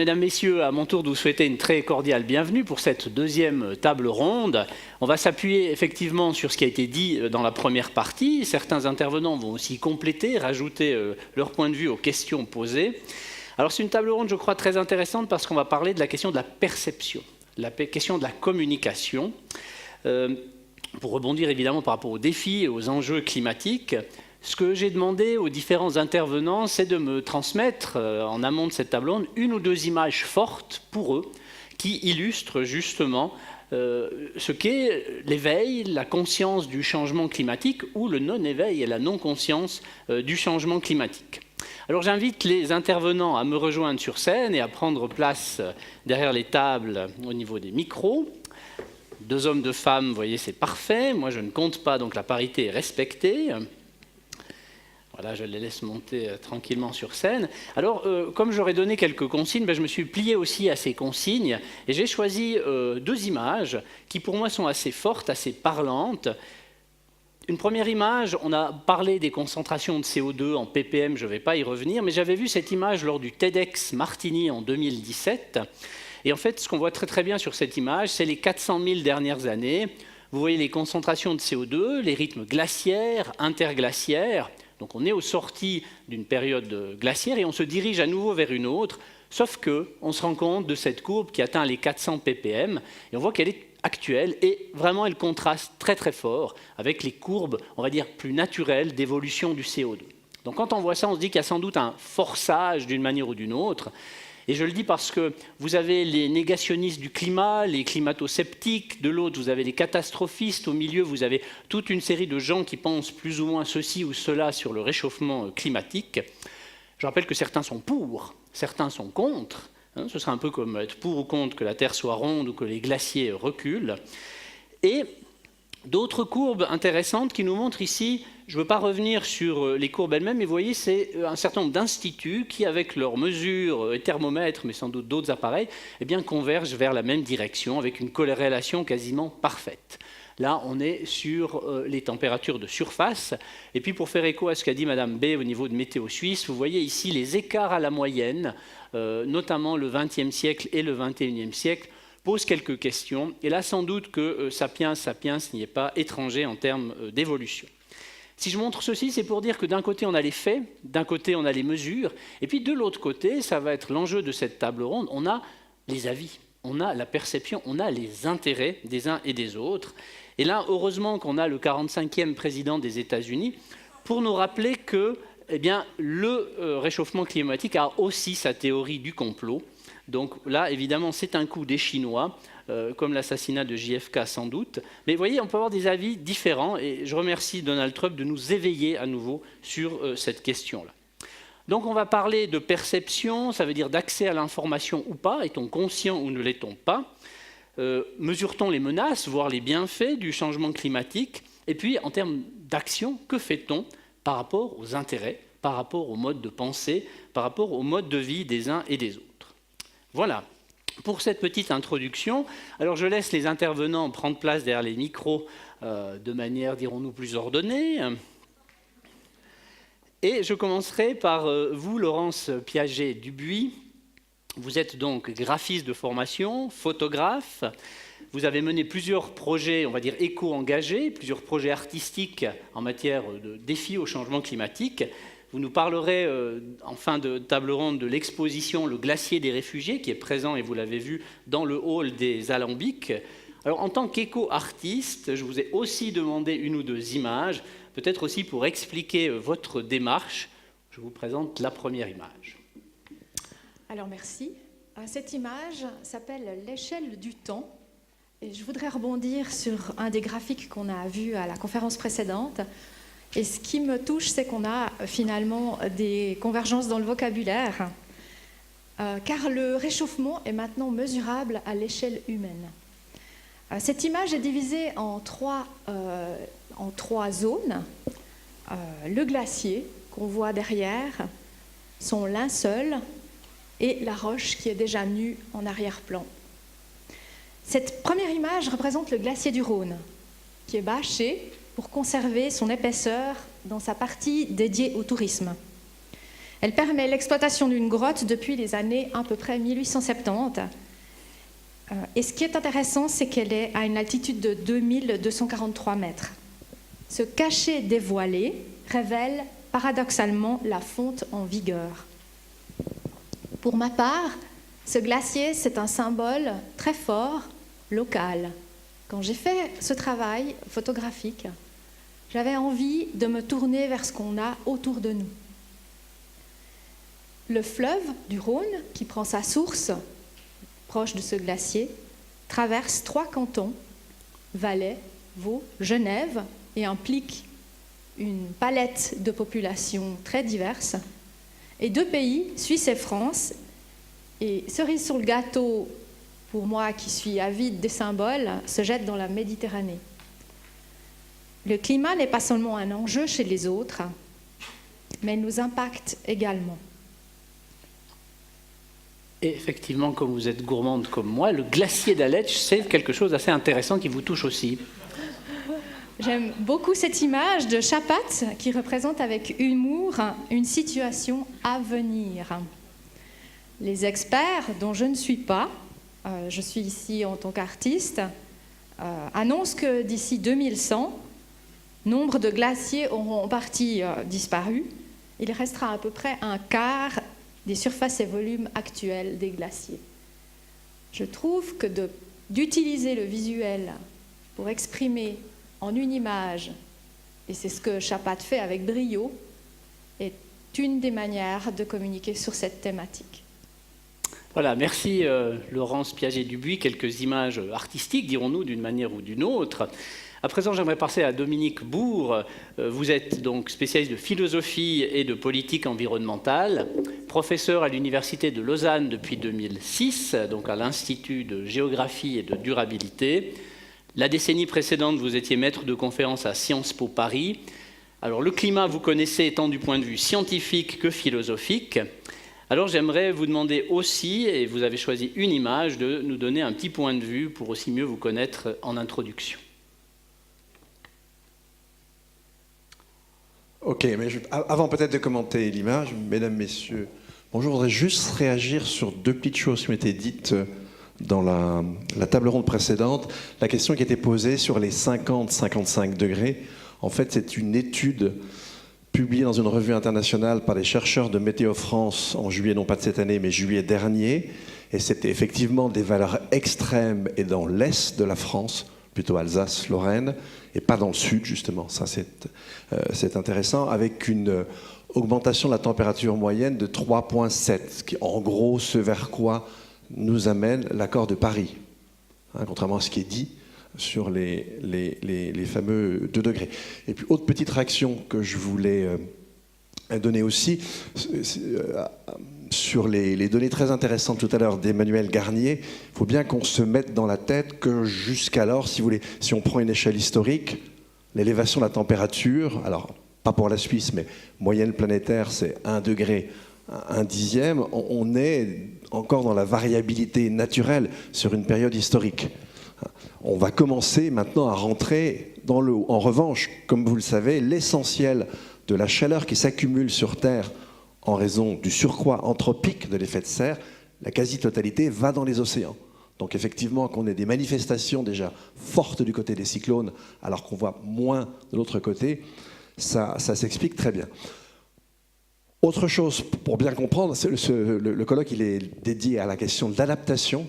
Mesdames, Messieurs, à mon tour de vous souhaiter une très cordiale bienvenue pour cette deuxième table ronde. On va s'appuyer effectivement sur ce qui a été dit dans la première partie. Certains intervenants vont aussi compléter, rajouter leur point de vue aux questions posées. Alors c'est une table ronde, je crois, très intéressante parce qu'on va parler de la question de la perception, la question de la communication. Pour rebondir évidemment par rapport aux défis et aux enjeux climatiques, ce que j'ai demandé aux différents intervenants, c'est de me transmettre, en amont de cette table ronde, une ou deux images fortes pour eux, qui illustrent justement ce qu'est l'éveil, la conscience du changement climatique, ou le non-éveil et la non-conscience du changement climatique. Alors j'invite les intervenants à me rejoindre sur scène et à prendre place derrière les tables au niveau des micros. 2 hommes, 2 femmes, vous voyez, c'est parfait. Moi, je ne compte pas, donc la parité est respectée. Voilà, je les laisse monter tranquillement sur scène. Alors, comme j'aurais donné quelques consignes, je me suis plié aussi à ces consignes et j'ai choisi 2 images qui, pour moi, sont assez fortes, assez parlantes. Une première image, on a parlé des concentrations de CO2 en ppm, je ne vais pas y revenir, mais j'avais vu cette image lors du TEDx Martigny en 2017. Et en fait, ce qu'on voit très très bien sur cette image, c'est les 400 000 dernières années. Vous voyez les concentrations de CO2, les rythmes glaciaires, interglaciaires. Donc on est aux sorties d'une période glaciaire et on se dirige à nouveau vers une autre, sauf qu'on se rend compte de cette courbe qui atteint les 400 ppm et on voit qu'elle est actuelle et vraiment elle contraste très très fort avec les courbes, on va dire, plus naturelles d'évolution du CO2. Donc quand on voit ça, on se dit qu'il y a sans doute un forçage d'une manière ou d'une autre. Et je le dis parce que vous avez les négationnistes du climat, les climato-sceptiques, de l'autre vous avez les catastrophistes, au milieu vous avez toute une série de gens qui pensent plus ou moins ceci ou cela sur le réchauffement climatique. Je rappelle que certains sont pour, certains sont contre. Ce serait un peu comme être pour ou contre que la Terre soit ronde ou que les glaciers reculent. Et d'autres courbes intéressantes qui nous montrent ici, je ne veux pas revenir sur les courbes elles-mêmes, mais vous voyez, c'est un certain nombre d'instituts qui, avec leurs mesures et thermomètres, mais sans doute d'autres appareils, eh bien, convergent vers la même direction, avec une corrélation quasiment parfaite. Là, on est sur les températures de surface. Et puis, pour faire écho à ce qu'a dit Madame B au niveau de Météo Suisse, vous voyez ici les écarts à la moyenne, notamment le XXe siècle et le XXIe siècle, pose quelques questions. Et là, sans doute que Sapiens n'y est pas étranger en termes d'évolution. Si je montre ceci, c'est pour dire que d'un côté, on a les faits, d'un côté, on a les mesures, et puis de l'autre côté, ça va être l'enjeu de cette table ronde, on a les avis, on a la perception, on a les intérêts des uns et des autres. Et là, heureusement qu'on a le 45e président des États-Unis pour nous rappeler que eh bien, le réchauffement climatique a aussi sa théorie du complot. Donc là, évidemment, c'est un coup des Chinois, comme l'assassinat de JFK sans doute. Mais vous voyez, on peut avoir des avis différents et je remercie Donald Trump de nous éveiller à nouveau sur cette question-là. Donc on va parler de perception, ça veut dire d'accès à l'information ou pas, est-on conscient ou ne l'est-on pas, mesure-t-on les menaces, voire les bienfaits du changement climatique, et puis en termes d'action, que fait-on par rapport aux intérêts, par rapport au mode de pensée, par rapport au mode de vie des uns et des autres. Voilà. Pour cette petite introduction, alors je laisse les intervenants prendre place derrière les micros de manière, dirons-nous, plus ordonnée. Et je commencerai par vous, Laurence Piaget-Dubuis. Vous êtes donc graphiste de formation, photographe. Vous avez mené plusieurs projets, on va dire, éco-engagés, plusieurs projets artistiques en matière de défis au changement climatique. Vous nous parlerez en fin de table ronde de l'exposition Le glacier des réfugiés, qui est présent, et vous l'avez vu, dans le hall des Alambics. Alors, en tant qu'éco-artiste, je vous ai aussi demandé une ou 2 images, peut-être aussi pour expliquer votre démarche. Je vous présente la première image. Alors, merci. Cette image s'appelle l'échelle du temps. Et je voudrais rebondir sur un des graphiques qu'on a vu à la conférence précédente. Et ce qui me touche, c'est qu'on a finalement des convergences dans le vocabulaire, car le réchauffement est maintenant mesurable à l'échelle humaine. Cette image est divisée en 3 zones. Le glacier, qu'on voit derrière, son linceul et la roche qui est déjà nue en arrière-plan. Cette première image représente le glacier du Rhône, qui est bâché pour conserver son épaisseur dans sa partie dédiée au tourisme. Elle permet l'exploitation d'une grotte depuis les années à peu près 1870. Et ce qui est intéressant, c'est qu'elle est à une altitude de 2243 mètres. Ce cachet dévoilé révèle paradoxalement la fonte en vigueur. Pour ma part, ce glacier, c'est un symbole très fort, local. Quand j'ai fait ce travail photographique, j'avais envie de me tourner vers ce qu'on a autour de nous. Le fleuve du Rhône, qui prend sa source proche de ce glacier, traverse 3 cantons, Valais, Vaud, Genève, et implique une palette de populations très diverses, et 2 pays, Suisse et France. Et cerise sur le gâteau, pour moi qui suis avide des symboles, se jette dans la Méditerranée. Le climat n'est pas seulement un enjeu chez les autres, mais nous impacte également. Et effectivement, comme vous êtes gourmande comme moi, le glacier d'Aletsch, c'est quelque chose d'assez intéressant qui vous touche aussi. J'aime beaucoup cette image de Chapat qui représente avec humour une situation à venir. Les experts, dont je ne suis pas, je suis ici en tant qu'artiste, annoncent que d'ici 2100, nombre de glaciers auront en partie disparu. Il restera à peu près un quart des surfaces et volumes actuels des glaciers. Je trouve que d'utiliser le visuel pour exprimer en une image, et c'est ce que Chapat fait avec brio, est une des manières de communiquer sur cette thématique. Voilà, merci Laurence Piaget-Dubuis. Quelques images artistiques, dirons-nous, d'une manière ou d'une autre. À présent, j'aimerais passer à Dominique Bourg. Vous êtes donc spécialiste de philosophie et de politique environnementale, professeur à l'Université de Lausanne depuis 2006, donc à l'Institut de géographie et de durabilité. La décennie précédente, vous étiez maître de conférence à Sciences Po Paris. Alors, le climat, vous connaissez tant du point de vue scientifique que philosophique. Alors, j'aimerais vous demander aussi, et vous avez choisi une image, de nous donner un petit point de vue pour aussi mieux vous connaître en introduction. Ok, mais avant peut-être de commenter l'image, mesdames, messieurs, bon, je voudrais juste réagir sur 2 petites choses qui ont été dites dans la table ronde précédente. La question qui était posée sur les 50-55 degrés, en fait, c'est une étude publiée dans une revue internationale par des chercheurs de Météo France en juillet, non pas de cette année, mais juillet dernier. Et c'était effectivement des valeurs extrêmes et dans l'est de la France, plutôt Alsace-Lorraine, et pas dans le sud, justement. Ça, c'est intéressant, avec une augmentation de la température moyenne de 3,7, ce qui, en gros, ce vers quoi nous amène l'accord de Paris, hein, contrairement à ce qui est dit sur les fameux 2 degrés. Et puis, autre petite réaction que je voulais donner aussi, sur les données très intéressantes tout à l'heure d'Emmanuel Garnier, il faut bien qu'on se mette dans la tête que jusqu'alors, si vous voulez, si on prend une échelle historique, l'élévation de la température, alors pas pour la Suisse, mais moyenne planétaire, c'est 1 degré, 1 dixième, on est encore dans la variabilité naturelle sur une période historique. On va commencer maintenant à rentrer dans le haut. En revanche, comme vous le savez, l'essentiel de la chaleur qui s'accumule sur Terre en raison du surcroît anthropique de l'effet de serre, la quasi-totalité va dans les océans. Donc effectivement, qu'on ait des manifestations déjà fortes du côté des cyclones, alors qu'on voit moins de l'autre côté, ça s'explique très bien. Autre chose, pour bien comprendre, le colloque il est dédié à la question de l'adaptation.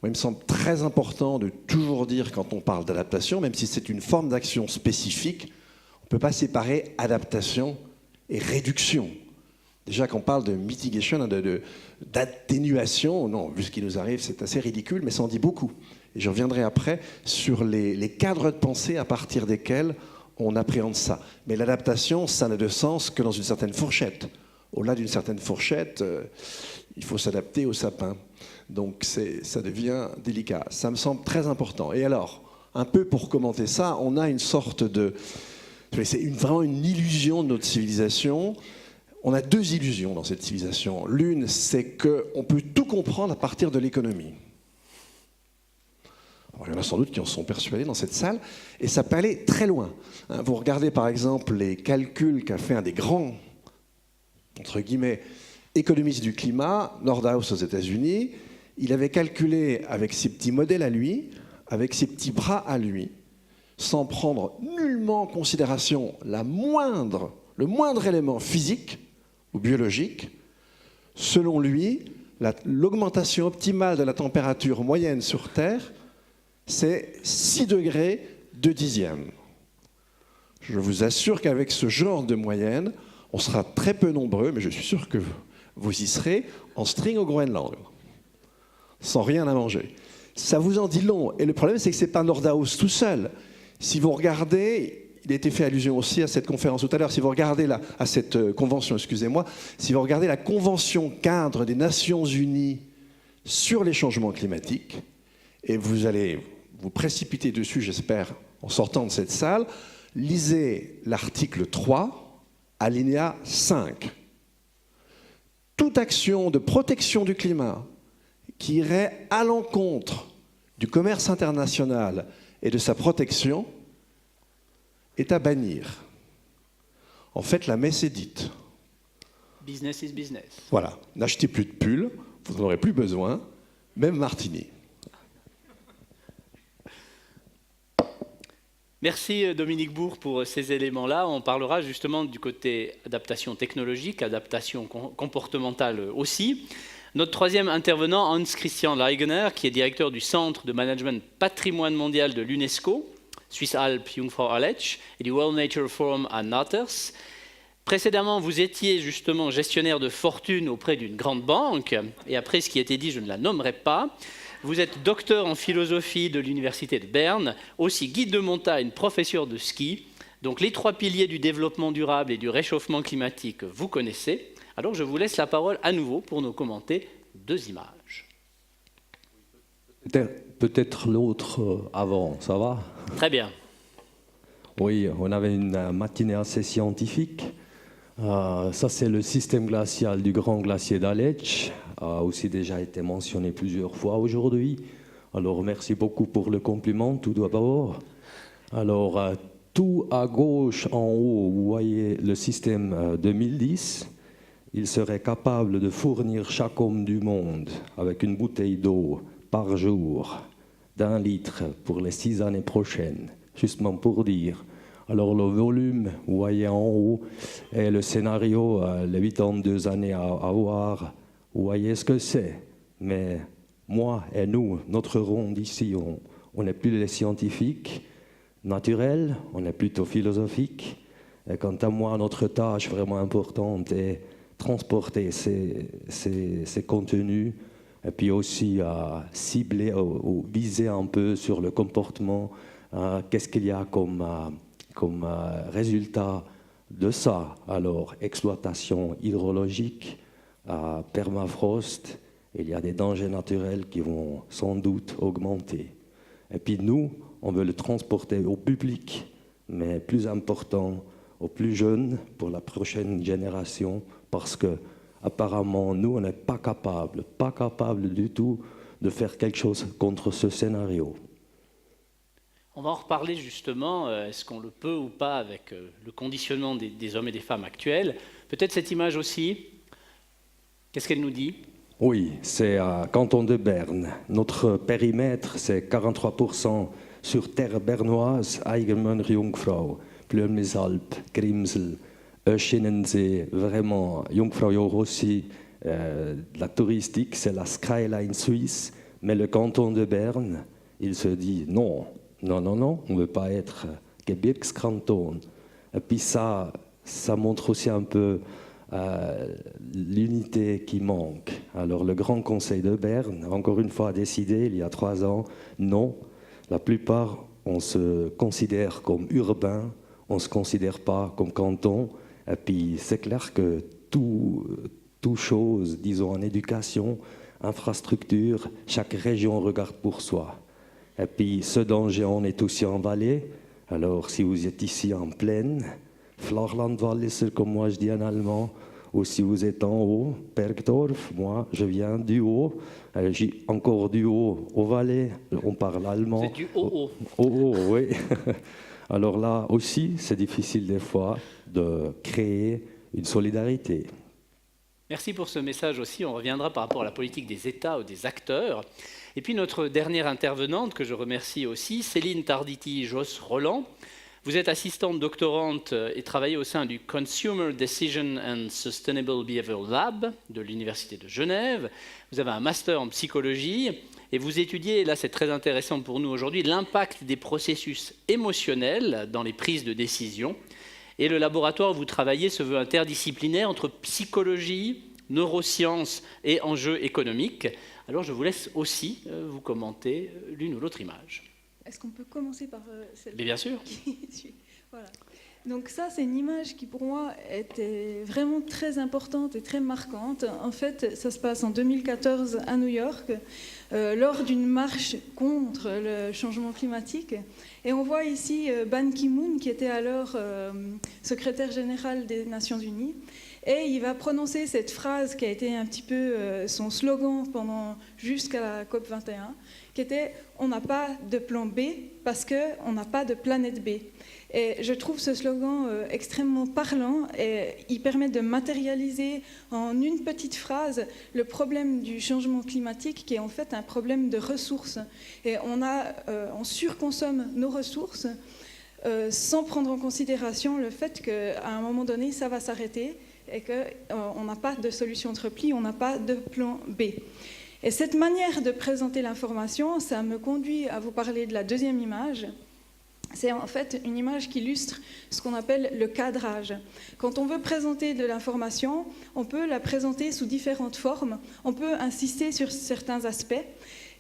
Moi, il me semble très important de toujours dire, quand on parle d'adaptation, même si c'est une forme d'action spécifique, on ne peut pas séparer adaptation et réduction. Déjà, quand on parle de mitigation, d'atténuation, non, vu ce qui nous arrive, c'est assez ridicule, mais ça en dit beaucoup. Et je reviendrai après sur les cadres de pensée à partir desquels on appréhende ça. Mais l'adaptation, ça n'a de sens que dans une certaine fourchette. Au-delà d'une certaine fourchette, il faut s'adapter au sapin. Donc ça devient délicat. Ça me semble très important. Et alors, un peu pour commenter ça, on a une sorte de... C'est vraiment une illusion de notre civilisation. On a 2 illusions dans cette civilisation. L'une, c'est qu'on peut tout comprendre à partir de l'économie. Alors, il y en a sans doute qui en sont persuadés dans cette salle, et ça peut aller très loin. Vous regardez par exemple les calculs qu'a fait un des grands entre guillemets, économiste du climat, Nordhaus aux États-Unis. Il avait calculé avec ses petits modèles à lui, avec ses petits bras à lui, sans prendre nullement en considération le moindre élément physique ou biologique. Selon lui, l'augmentation optimale de la température moyenne sur Terre, c'est 6 degrés de dixième. Je vous assure qu'avec ce genre de moyenne, on sera très peu nombreux, mais je suis sûr que vous y serez, en string au Groenland, sans rien à manger. Ça vous en dit long. Et le problème, c'est que ce n'est pas Nordhaus tout seul. Si vous regardez, il a été fait allusion aussi à cette conférence tout à l'heure, si vous regardez à cette convention, excusez-moi, si vous regardez la convention cadre des Nations Unies sur les changements climatiques, et vous allez vous précipiter dessus, j'espère, en sortant de cette salle, lisez l'article 3, alinéa 5. Toute action de protection du climat qui irait à l'encontre du commerce international et de sa protection est à bannir. En fait, la messe est dite. Business is business. Voilà, n'achetez plus de pulls, vous n'en aurez plus besoin, même Martini. Merci Dominique Bourg pour ces éléments-là. On parlera justement du côté adaptation technologique, adaptation comportementale aussi. Notre troisième intervenant, Hans Christian Leigner, qui est directeur du Centre de Management Patrimoine Mondial de l'UNESCO, Suisse Alpes Jungfrau Aletsch, et du World Nature Forum à Natters. Précédemment, vous étiez justement gestionnaire de fortune auprès d'une grande banque, et après ce qui a été dit, je ne la nommerai pas. Vous êtes docteur en philosophie de l'Université de Berne, aussi guide de montagne, professeur de ski. Donc les trois piliers du développement durable et du réchauffement climatique, vous connaissez. Alors je vous laisse la parole à nouveau pour nous commenter deux images. Peut-être l'autre avant, ça va? Très bien. Oui, on avait une matinée assez scientifique. Ça, c'est le système glacial du Grand Glacier d'Aletsch, a aussi déjà été mentionné plusieurs fois aujourd'hui. Alors, merci beaucoup pour le compliment, tout d'abord. Alors, tout à gauche, en haut, vous voyez le système 2010. Il serait capable de fournir chaque homme du monde avec une bouteille d'eau par jour d'1 litre pour les 6 années prochaines, justement pour dire. Alors le volume, vous voyez en haut, et le scénario, les 82 années à avoir, vous voyez ce que c'est. Mais moi et nous, notre ronde ici, on n'est plus les scientifiques naturels, on est plutôt philosophiques. Et quant à moi, notre tâche vraiment importante est transporter ces contenus et puis aussi cibler ou viser un peu sur le comportement, qu'est-ce qu'il y a comme résultat de ça. Alors, exploitation hydrologique, permafrost, il y a des dangers naturels qui vont sans doute augmenter. Et puis nous, on veut le transporter au public, mais plus important, aux plus jeunes, pour la prochaine génération, parce que apparemment, nous, on n'est pas capable du tout de faire quelque chose contre ce scénario. On va en reparler justement, est-ce qu'on le peut ou pas avec le conditionnement des hommes et des femmes actuels. Peut-être cette image aussi, qu'est-ce qu'elle nous dit? Oui, c'est à Canton de Berne. Notre périmètre, c'est 43% sur terre bernoise, Eigenmünner Jungfrau, Plönmisalp, Grimsel, Öschinensee, vraiment, Jungfrau aussi, la touristique, c'est la skyline suisse, mais le canton de Berne, il se dit non, on ne veut pas être Gebirgskanton. Et puis ça montre aussi un peu l'unité qui manque. Alors le Grand Conseil de Berne, encore une fois, a décidé il y a 3 ans, non, la plupart, on se considère comme urbain, on ne se considère pas comme canton. Et puis c'est clair que tout chose, disons en éducation, infrastructure, chaque région regarde pour soi. Et puis ce danger, on est aussi en vallée. Alors si vous êtes ici en plaine, Flachlandwalliser, comme moi je dis en allemand, ou si vous êtes en haut, Bergdorf, moi je viens du haut, j'ai encore du haut au Valais, on parle allemand. C'est du haut. Haut, oui. Alors là aussi, c'est difficile des fois de créer une solidarité. Merci pour ce message aussi. On reviendra par rapport à la politique des États ou des acteurs. Et puis notre dernière intervenante, que je remercie aussi, Céline Tarditi-Josse-Roland. Vous êtes assistante doctorante et travaillez au sein du Consumer Decision and Sustainable Behavior Lab de l'Université de Genève. Vous avez un master en psychologie et vous étudiez, et là c'est très intéressant pour nous aujourd'hui, l'impact des processus émotionnels dans les prises de décision. Et le laboratoire où vous travaillez se veut interdisciplinaire entre psychologie, neurosciences et enjeux économiques. Alors je vous laisse aussi vous commenter l'une ou l'autre image. Est-ce qu'on peut commencer par celle Mais bien sûr. qui suit? Voilà. Donc ça, c'est une image qui pour moi était vraiment très importante et très marquante. En fait, ça se passe en 2014 à New York, lors d'une marche contre le changement climatique. Et on voit ici Ban Ki-moon, qui était alors secrétaire général des Nations Unies. Et il va prononcer cette phrase qui a été un petit peu son slogan jusqu'à la COP21, qui était « On n'a pas de plan B parce qu'on n'a pas de planète B ». Et je trouve ce slogan extrêmement parlant et il permet de matérialiser en une petite phrase le problème du changement climatique qui est en fait un problème de ressources. Et on surconsomme nos ressources sans prendre en considération le fait qu'à un moment donné, ça va s'arrêter et qu'on n'a pas de solution de repli, on n'a pas de plan B. Et cette manière de présenter l'information, ça me conduit à vous parler de la deuxième image. C'est en fait une image qui illustre ce qu'on appelle le cadrage. Quand on veut présenter de l'information, on peut la présenter sous différentes formes. On peut insister sur certains aspects.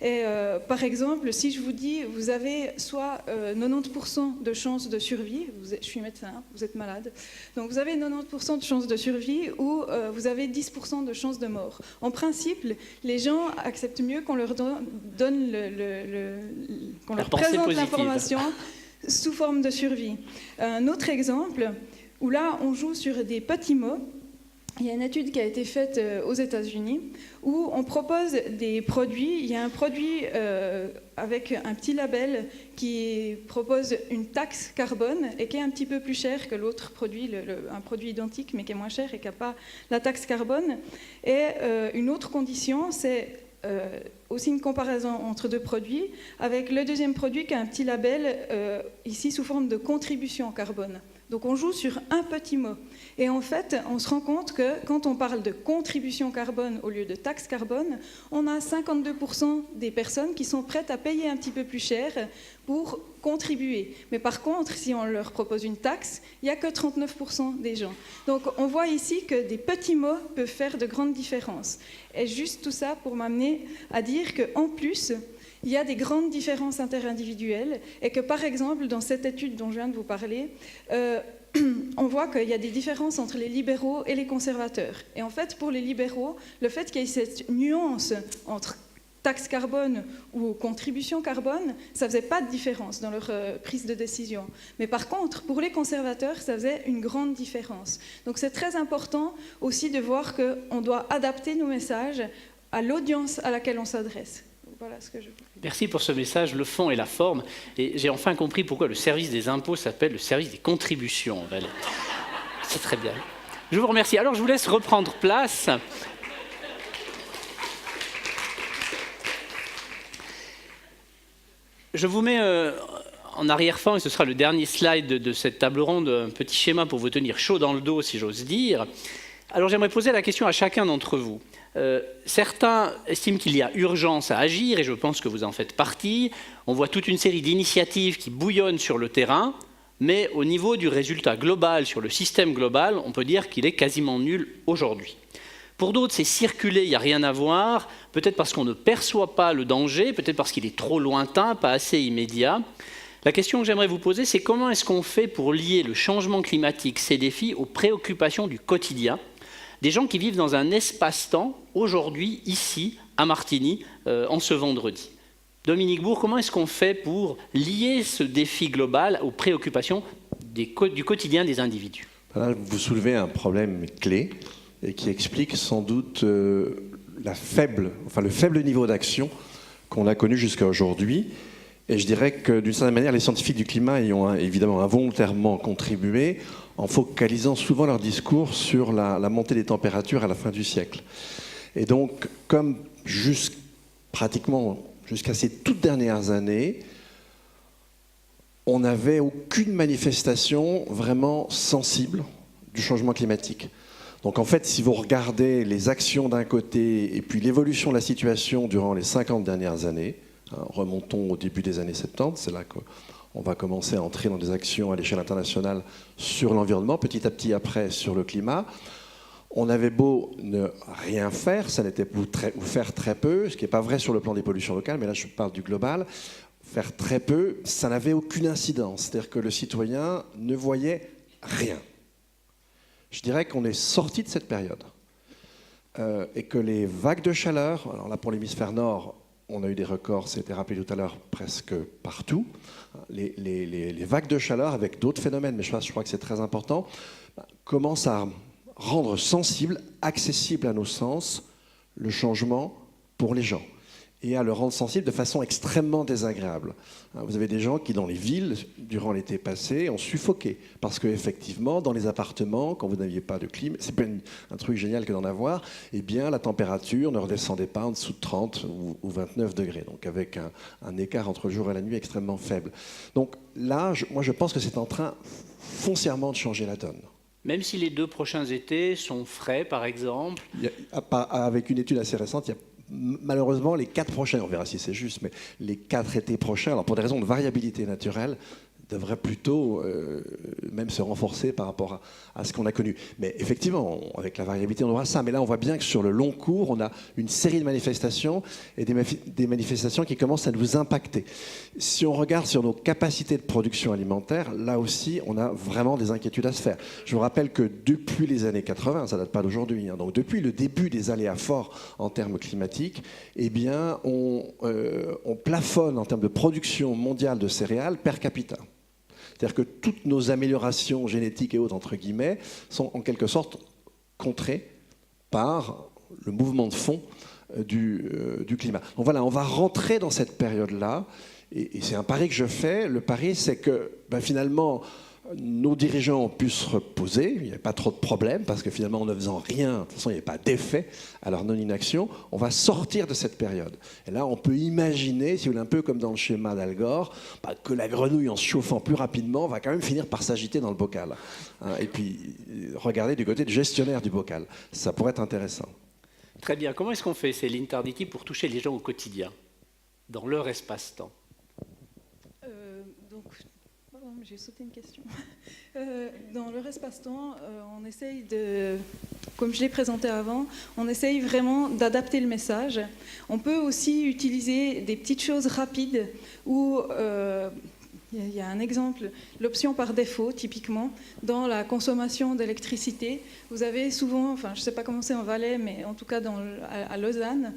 Et par exemple, si je vous dis, vous avez soit 90% de chances de survie, je suis médecin, vous êtes malade, donc vous avez 90% de chances de survie ou vous avez 10% de chances de mort. En principe, les gens acceptent mieux qu'on leur donne qu'on leur présente l'information sous forme de survie. Un autre exemple, où là on joue sur des petits mots. Il y a une étude qui a été faite aux États-Unis où on propose des produits. Il y a un produit avec un petit label qui propose une taxe carbone et qui est un petit peu plus cher que l'autre produit, un produit identique mais qui est moins cher et qui n'a pas la taxe carbone. Et une autre condition, c'est aussi une comparaison entre deux produits avec le deuxième produit qui a un petit label ici sous forme de contribution carbone. Donc on joue sur un petit mot. Et en fait, on se rend compte que quand on parle de contribution carbone au lieu de taxe carbone, on a 52% des personnes qui sont prêtes à payer un petit peu plus cher pour contribuer. Mais par contre, si on leur propose une taxe, il n'y a que 39% des gens. Donc on voit ici que des petits mots peuvent faire de grandes différences. Et juste tout ça pour m'amener à dire qu'en plus, il y a des grandes différences interindividuelles et que, par exemple, dans cette étude dont je viens de vous parler, on voit qu'il y a des différences entre les libéraux et les conservateurs. Et en fait, pour les libéraux, le fait qu'il y ait cette nuance entre taxe carbone ou contribution carbone, ça ne faisait pas de différence dans leur prise de décision. Mais par contre, pour les conservateurs, ça faisait une grande différence. Donc c'est très important aussi de voir qu'on doit adapter nos messages à l'audience à laquelle on s'adresse. Voilà ce que je veux. Merci pour ce message, le fond et la forme. Et j'ai enfin compris pourquoi le service des impôts s'appelle le service des contributions. C'est très bien. Je vous remercie. Alors, je vous laisse reprendre place. Je vous mets en arrière-fond, et ce sera le dernier slide de cette table ronde, un petit schéma pour vous tenir chaud dans le dos, si j'ose dire. Alors, j'aimerais poser la question à chacun d'entre vous. Certains estiment qu'il y a urgence à agir, et je pense que vous en faites partie. On voit toute une série d'initiatives qui bouillonnent sur le terrain, mais au niveau du résultat global, sur le système global, on peut dire qu'il est quasiment nul aujourd'hui. Pour d'autres, c'est circuler, il n'y a rien à voir, peut-être parce qu'on ne perçoit pas le danger, peut-être parce qu'il est trop lointain, pas assez immédiat. La question que j'aimerais vous poser, c'est comment est-ce qu'on fait pour lier le changement climatique, ces défis, aux préoccupations du quotidien, des gens qui vivent dans un espace-temps, aujourd'hui, ici, à Martigny, en ce vendredi. Dominique Bourg, comment est-ce qu'on fait pour lier ce défi global aux préoccupations du quotidien des individus? Là, vous soulevez un problème clé et qui explique sans doute le faible niveau d'action qu'on a connu jusqu'à aujourd'hui. Et je dirais que d'une certaine manière, les scientifiques du climat y ont évidemment involontairement contribué en focalisant souvent leur discours sur la montée des températures à la fin du siècle. Et donc, comme pratiquement jusqu'à ces toutes dernières années, on n'avait aucune manifestation vraiment sensible du changement climatique. Donc en fait, si vous regardez les actions d'un côté et puis l'évolution de la situation durant les 50 dernières années, remontons au début des années 70, c'est là qu'on va commencer à entrer dans des actions à l'échelle internationale sur l'environnement, petit à petit après sur le climat. On avait beau ne rien faire, ça n'était ou faire très peu, ce qui n'est pas vrai sur le plan des pollutions locales, mais là je parle du global, faire très peu, ça n'avait aucune incidence, c'est-à-dire que le citoyen ne voyait rien. Je dirais qu'on est sorti de cette période et que les vagues de chaleur, alors là pour l'hémisphère nord, on a eu des records, c'était rappelé tout à l'heure, presque partout. Les vagues de chaleur avec d'autres phénomènes, mais je crois que c'est très important, commencent à rendre sensible, accessible à nos sens, le changement pour les gens et à le rendre sensible de façon extrêmement désagréable. Vous avez des gens qui, dans les villes, durant l'été passé, ont suffoqué. Parce qu'effectivement, dans les appartements, quand vous n'aviez pas de clim, c'est pas un truc génial que d'en avoir, eh bien, la température ne redescendait pas en dessous de 30 ou 29 degrés. Donc, avec un écart entre le jour et la nuit extrêmement faible. Donc là, moi, je pense que c'est en train foncièrement de changer la donne. Même si les 2 prochains étés sont frais, par exemple. Avec une étude assez récente, il y a malheureusement, les 4 prochains, on verra si c'est juste, mais les 4 étés prochains, alors pour des raisons de variabilité naturelle, devraient plutôt même se renforcer par rapport à ce qu'on a connu. Mais effectivement, avec la variabilité, on aura ça. Mais là, on voit bien que sur le long cours, on a une série de manifestations et des manifestations qui commencent à nous impacter. Si on regarde sur nos capacités de production alimentaire, là aussi, on a vraiment des inquiétudes à se faire. Je vous rappelle que depuis les années 80, ça ne date pas d'aujourd'hui, donc depuis le début des aléas forts en termes climatiques, eh bien, on plafonne en termes de production mondiale de céréales per capita. C'est-à-dire que toutes nos améliorations génétiques et autres, entre guillemets, sont en quelque sorte contrées par le mouvement de fond du climat. Donc voilà, on va rentrer dans cette période-là, et c'est un pari que je fais. Le pari, c'est que finalement, nos dirigeants ont pu se reposer, il n'y avait pas trop de problèmes, parce que finalement, en ne faisant rien, de toute façon, il n'y avait pas d'effet à leur non-inaction. On va sortir de cette période. Et là, on peut imaginer, si vous voulez, un peu comme dans le schéma d'Al Gore, que la grenouille, en se chauffant plus rapidement, va quand même finir par s'agiter dans le bocal. Et puis, regardez du côté du gestionnaire du bocal. Ça pourrait être intéressant. Très bien. Comment est-ce qu'on fait, Céline Tarditi, pour toucher les gens au quotidien, dans leur espace-temps ? J'ai sauté une question. Dans leur espace-temps, on essaye de, comme je l'ai présenté avant, on essaye vraiment d'adapter le message. On peut aussi utiliser des petites choses rapides où il y a un exemple, l'option par défaut, typiquement, dans la consommation d'électricité. Vous avez souvent, enfin je ne sais pas comment c'est en Valais, mais en tout cas à Lausanne,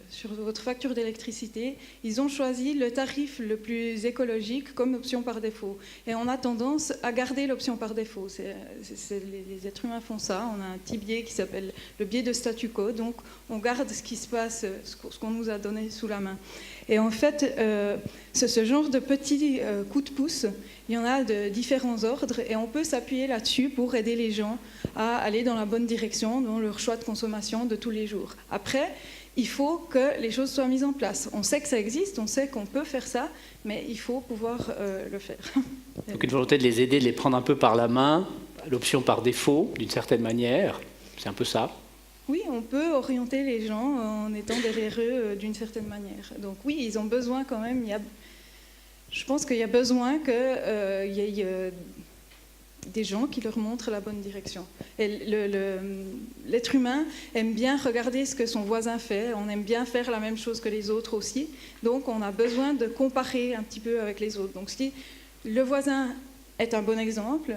sur votre facture d'électricité, ils ont choisi le tarif le plus écologique comme option par défaut. Et on a tendance à garder l'option par défaut. Les êtres humains font ça. On a un petit biais qui s'appelle le biais de statu quo. Donc on garde ce qui se passe, ce qu'on nous a donné sous la main. Et en fait, ce genre de petits coups de pouce, il y en a de différents ordres et on peut s'appuyer là-dessus pour aider les gens à aller dans la bonne direction dans leur choix de consommation de tous les jours. Après, il faut que les choses soient mises en place. On sait que ça existe, on sait qu'on peut faire ça, mais il faut pouvoir le faire. Donc une volonté de les aider, de les prendre un peu par la main, l'option par défaut, d'une certaine manière, c'est un peu ça. Oui, on peut orienter les gens en étant derrière eux d'une certaine manière. Donc oui, ils ont besoin quand même, je pense qu'il y a besoin qu'il y ait des gens qui leur montrent la bonne direction. Et l'être humain aime bien regarder ce que son voisin fait, on aime bien faire la même chose que les autres aussi, donc on a besoin de comparer un petit peu avec les autres. Donc si le voisin est un bon exemple,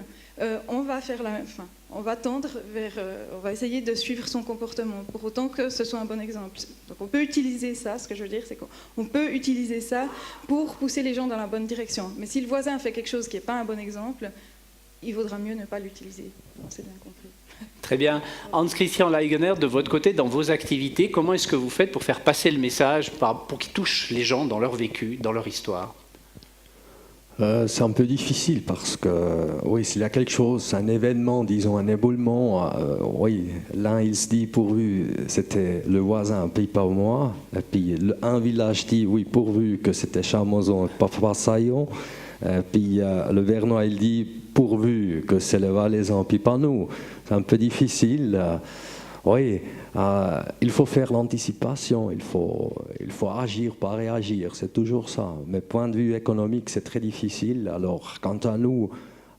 on va faire la même chose. On va tendre vers, on va essayer de suivre son comportement pour autant que ce soit un bon exemple. Donc on peut utiliser ça, ce que je veux dire, c'est qu'on peut utiliser ça pour pousser les gens dans la bonne direction. Mais si le voisin fait quelque chose qui n'est pas un bon exemple, il vaudra mieux ne pas l'utiliser. C'est bien compris. Très bien. Hans-Christian Leigener, de votre côté, dans vos activités, comment est-ce que vous faites pour faire passer le message, pour qu'il touche les gens dans leur vécu, dans leur histoire? C'est un peu difficile parce que, oui, s'il y a quelque chose, un événement, disons un éboulement, oui, l'un il se dit pourvu c'était le voisin, paye pas moi, et puis un village dit oui pourvu que c'était Chamoison, pas Passaillon, puis le Vernois il dit pourvu que c'est le Valaisan, puis pas nous. C'est un peu difficile. Oui, il faut faire l'anticipation, il faut agir, pas réagir, c'est toujours ça. Mais point de vue économique, c'est très difficile. Alors, quant à nous,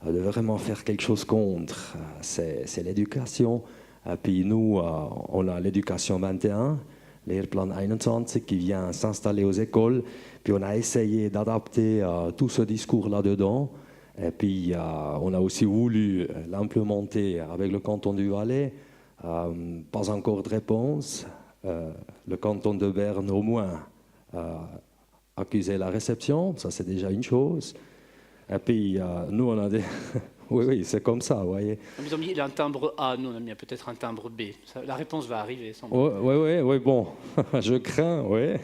de vraiment faire quelque chose contre, c'est l'éducation. Et puis nous, on a l'éducation 21, Lehrplan 21, qui vient s'installer aux écoles. Puis on a essayé d'adapter tout ce discours là-dedans. Et puis on a aussi voulu l'implémenter avec le canton du Valais. Pas encore de réponse. Le canton de Berne, au moins, accusé la réception, ça c'est déjà une chose. Et puis, nous, on a des... oui, c'est comme ça, vous voyez. Ils ont mis un timbre A, nous on a mis peut-être un timbre B. La réponse va arriver, sans doute. Oui, bon, je crains, oui.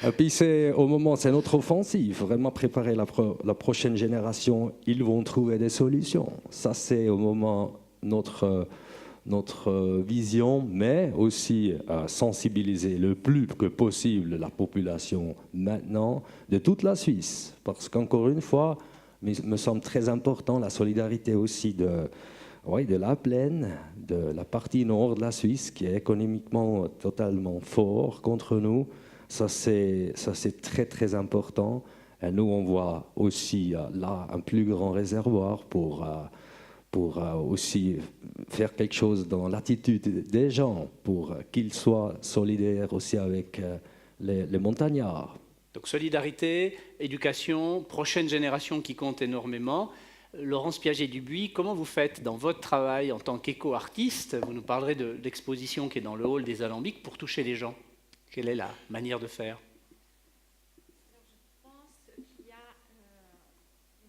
Et puis, au moment, c'est notre offensive. Il faut vraiment préparer la prochaine génération. Ils vont trouver des solutions. Ça, c'est au moment notre vision, mais aussi sensibiliser le plus que possible la population maintenant de toute la Suisse. Parce qu'encore une fois, il me semble très important la solidarité aussi de la plaine, de la partie nord de la Suisse, qui est économiquement totalement fort contre nous. Ça, c'est très, très important. Et nous, on voit aussi là un plus grand réservoir pour aussi faire quelque chose dans l'attitude des gens, pour qu'ils soient solidaires aussi avec les montagnards. Donc solidarité, éducation, prochaine génération qui compte énormément. Laurence Piaget-Dubuis, comment vous faites dans votre travail en tant qu'éco-artiste? Vous nous parlerez de l'exposition qui est dans le hall des Alambics pour toucher les gens. Quelle est la manière de faire? Je pense qu'il y a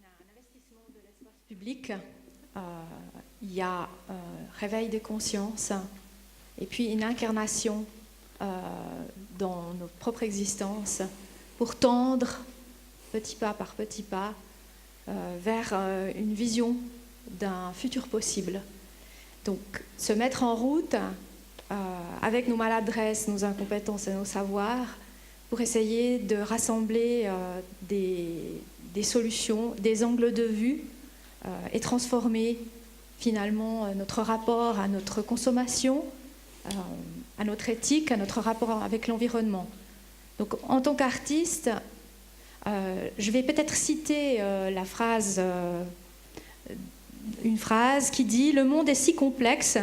un investissement de l'espace public. Il y a réveil des consciences et puis une incarnation dans notre propre existence pour tendre petit pas par petit pas vers une vision d'un futur possible. Donc se mettre en route avec nos maladresses, nos incompétences et nos savoirs pour essayer de rassembler des solutions, des angles de vue et transformer finalement notre rapport à notre consommation, à notre éthique, à notre rapport avec l'environnement. Donc en tant qu'artiste, je vais peut-être citer une phrase qui dit « Le monde est si complexe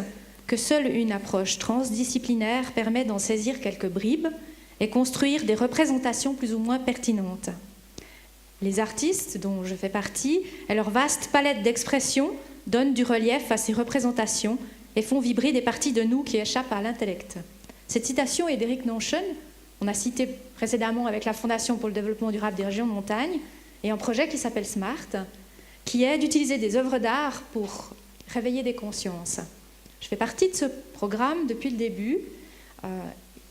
que seule une approche transdisciplinaire permet d'en saisir quelques bribes et construire des représentations plus ou moins pertinentes. » Les artistes, dont je fais partie, et leur vaste palette d'expression donnent du relief à ces représentations et font vibrer des parties de nous qui échappent à l'intellect. Cette citation est d'Eric Nonchen, on a cité précédemment avec la Fondation pour le développement durable des régions de montagne, et un projet qui s'appelle SMART, qui est d'utiliser des œuvres d'art pour réveiller des consciences. Je fais partie de ce programme depuis le début,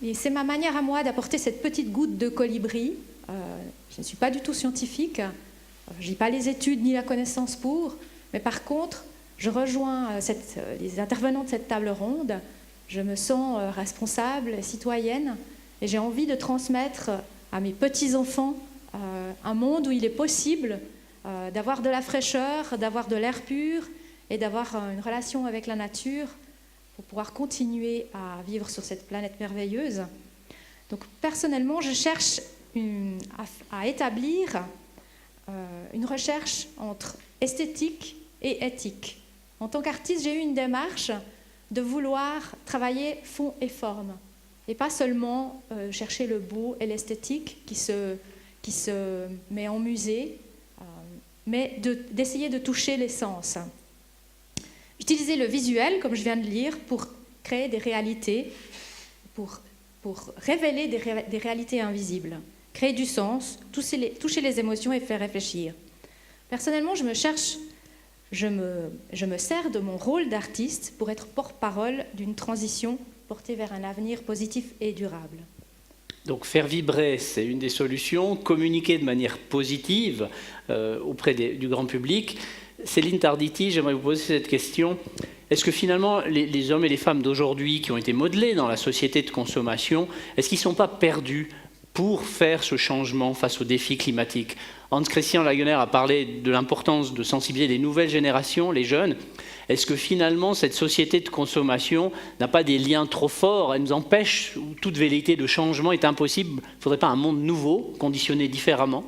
et c'est ma manière à moi d'apporter cette petite goutte de colibri. Je ne suis pas du tout scientifique, je n'ai pas les études ni la connaissance pour, mais par contre, je rejoins les intervenants de cette table ronde, je me sens responsable, citoyenne, et j'ai envie de transmettre à mes petits-enfants un monde où il est possible d'avoir de la fraîcheur, d'avoir de l'air pur et d'avoir une relation avec la nature pour pouvoir continuer à vivre sur cette planète merveilleuse. Donc personnellement, je cherche à établir une recherche entre esthétique et éthique. En tant qu'artiste, j'ai eu une démarche de vouloir travailler fond et forme, et pas seulement chercher le beau et l'esthétique qui se met en musée, mais d'essayer de toucher les sens. Utiliser le visuel, comme je viens de lire, pour créer des réalités, pour révéler des réalités invisibles, créer du sens, toucher les émotions et faire réfléchir. Personnellement, je me cherche Je me sers de mon rôle d'artiste pour être porte-parole d'une transition portée vers un avenir positif et durable. Donc faire vibrer, c'est une des solutions. Communiquer de manière positive auprès du grand public. Céline Tarditi, j'aimerais vous poser cette question. Est-ce que finalement, les hommes et les femmes d'aujourd'hui qui ont été modelés dans la société de consommation, est-ce qu'ils ne sont pas perdus pour faire ce changement face aux défis climatiques? Hans-Christian Lagener a parlé de l'importance de sensibiliser les nouvelles générations, les jeunes. Est-ce que finalement, cette société de consommation n'a pas des liens trop forts? Elle nous empêche, où toute velléité de changement est impossible. Il ne faudrait pas un monde nouveau, conditionné différemment?